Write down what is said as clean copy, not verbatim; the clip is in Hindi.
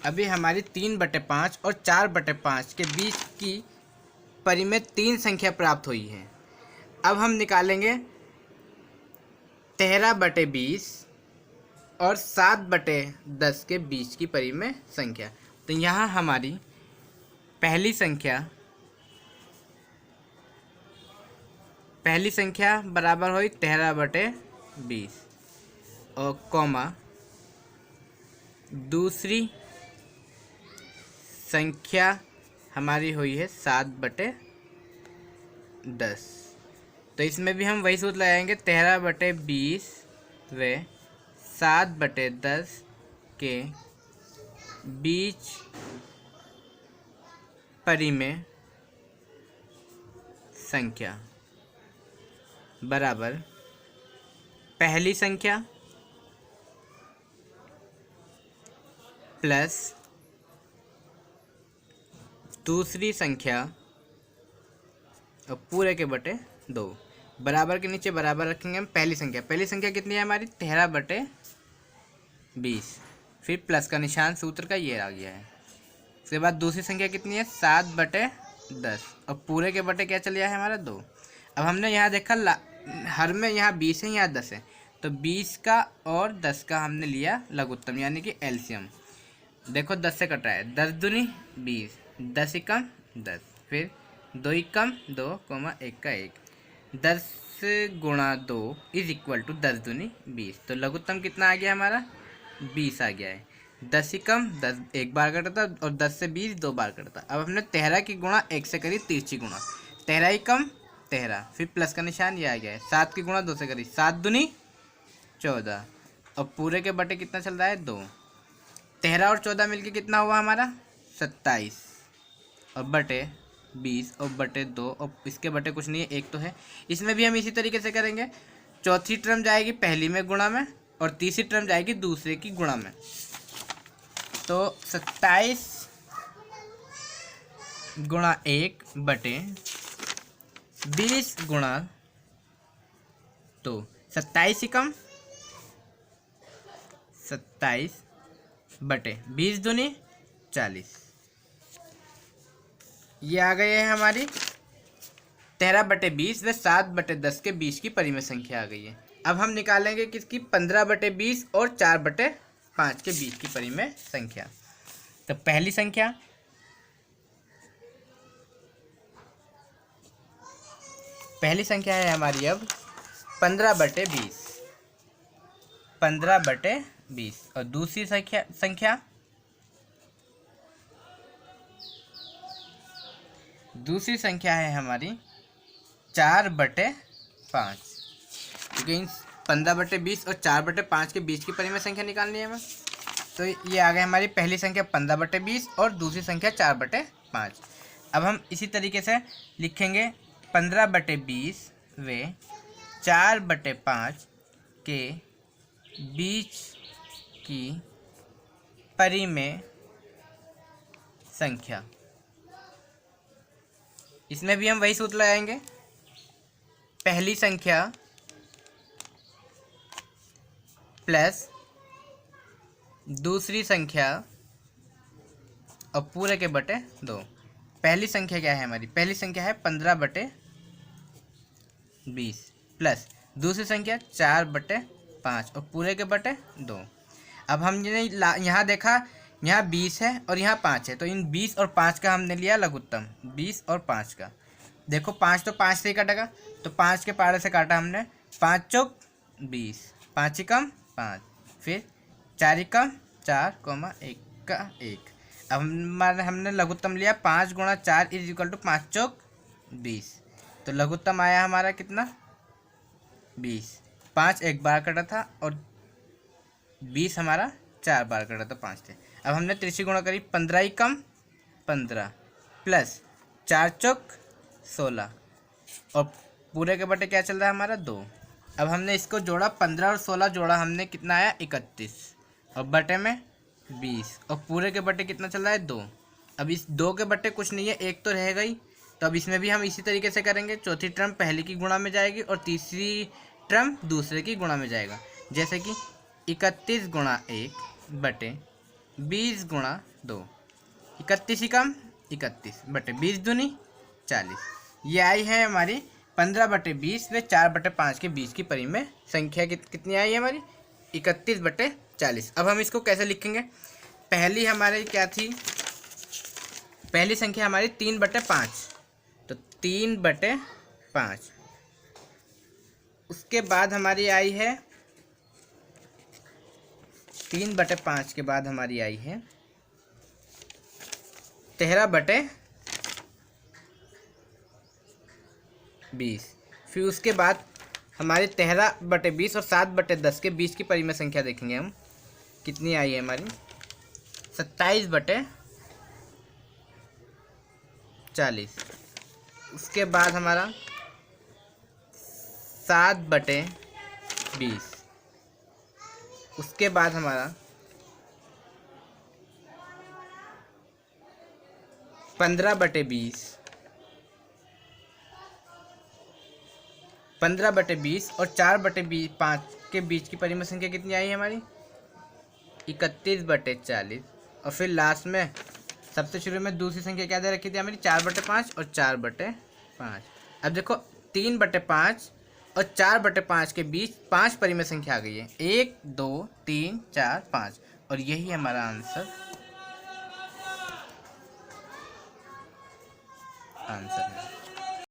अभी हमारी 3/5 और 4/5 के बीच की परिमेय 3 संख्या प्राप्त हुई है। अब हम निकालेंगे 13/20 और 7/10 के बीच की परिमेय संख्या। तो यहाँ हमारी पहली संख्या बराबर हुई 13/20 और कॉमा दूसरी संख्या हमारी हुई है 7/10। तो इसमें भी हम वही सूत्र लगाएंगे 13/20 व 7/10 के बीच परिमेय संख्या बराबर पहली संख्या प्लस दूसरी संख्या और पूरे के बटे 2। बराबर के नीचे बराबर रखेंगे हम पहली संख्या कितनी है हमारी 13/20, फिर प्लस का निशान सूत्र का ये आ गया है। उसके बाद दूसरी संख्या कितनी है 7/10 और पूरे के बटे क्या चल गया है हमारा 2। अब हमने यहाँ देखा हर में यहाँ 20 है, यहाँ 10 है, तो 20 का और 10 का हमने लिया लघुत्तम यानी कि एलसीएम। देखो 10 से कट रहा है, 10 दूनी 20, 10 एकम 10, फिर 2 एकम 2, 1 का 1, 10 गुणा 2 इज इक्वल टू 10 दूनी 20। तो लघुत्तम कितना आ गया हमारा 20 आ गया है। 10 एकम 10 एक बार कटता और 10 से 20 2 बार कटता। अब हमने 13 की गुणा 1 से करी तिरछी गुणा, 13 एकम 13, फिर प्लस का निशान ये आ गया है। 7 की गुणा 2 से करी 7 दूनी 14 और पूरे के बटे कितना चल रहा है 2। 13 और 14 मिलके कितना हुआ हमारा 27 और बटे 20 और बटे 2 और इसके बटे कुछ नहीं है, एक तो है। इसमें भी हम इसी तरीके से करेंगे। चौथी टर्म जाएगी पहली में गुणा में और तीसरी टर्म जाएगी दूसरे की गुणा में। तो 27 गुणा 1 बटे 20 गुणा 2, 27 एकम 27 बटे 20 दूनी 40। ये आ गए हैं हमारी 13/20 व 7/10 के बीच की परिमेय संख्या आ गई है। अब हम निकालेंगे किसकी 15/20 और 4/5 के बीच की परिमेय संख्या। तो पहली संख्या है हमारी अब 15/20 और दूसरी संख्या है हमारी 4/5, क्योंकि 15/20 और 4/5 के बीच की परिमेय संख्या निकालनी है हमें। तो ये आ गई हमारी पहली संख्या 15/20 और दूसरी संख्या 4/5। अब हम इसी तरीके से लिखेंगे 15/20 व 4/5 के बीच की परिमेय संख्या। इसमें भी हम वही सूत्र लगाएंगे, पहली संख्या प्लस दूसरी संख्या और पूरे के बटे 2। पहली संख्या क्या है हमारी, पहली संख्या है 15/20 प्लस दूसरी संख्या 4/5 और पूरे के बटे 2। अब हमने यहाँ देखा यहाँ 20 है और यहाँ 5 है, तो इन 20 और 5 का हमने लिया लघुत्तम। 20 और 5 का देखो 5 तो 5 से ही कटेगा, तो 5 के पारे से काटा हमने, 5 चौक 20, 5 एकम 5, फिर 4 एकम 4, 1 का 1। अब हमने लघुत्तम लिया 5 गुणा 4 इज इक्वल टू 5 चौक 20। तो लघुत्तम आया हमारा कितना 20। 5 एक बार कटा था और 20 हमारा 4 बार कटा था 5 थे। अब हमने तिरछी गुणा करी 15 एकम 15 प्लस 4 चौक 16 और पूरे के बटे क्या चल रहा है हमारा 2। अब हमने इसको जोड़ा 15 और 16 जोड़ा हमने, कितना आया 31 और बटे में 20 और पूरे के बटे कितना चल रहा है 2। अब इस 2 के बटे कुछ नहीं है, एक तो रह गई। तो अब इसमें भी हम इसी तरीके से करेंगे। चौथी टर्म पहली की गुणा में जाएगी और तीसरी टर्म दूसरे की गुणा में जाएगा। जैसे कि 31 गुणा 1 बटे 20 गुणा 2, 31 ही कम 31 बटे 20 दूनी 40। ये आई है हमारी 15/20 व 4/5 के बीच की परिमेय संख्या। कितनी आई है हमारी 31/40। अब हम इसको कैसे लिखेंगे? पहली हमारी क्या थी? पहली संख्या हमारी 3/5, तो 3/5। उसके बाद हमारी आई है 3/5 के बाद हमारी आई है 13/20। फिर उसके बाद हमारी 13/20 और 7/10 के बीच की परिमेय संख्या देखेंगे हम। कितनी आई है हमारी 27/40। उसके बाद हमारा 7/20। उसके बाद हमारा 15/20। 15/20 और 4/5 के बीच की परिमेय संख्या कितनी आई है हमारी 31/40। और फिर लास्ट में सबसे शुरू में दूसरी संख्या क्या दे रखी थी हमारी 4/5 और 4/5। अब देखो 3/5 और 4/5 के बीच 5 परिमेय संख्या आ गई है, 1 2 3 4 5, और यही हमारा आंसर है।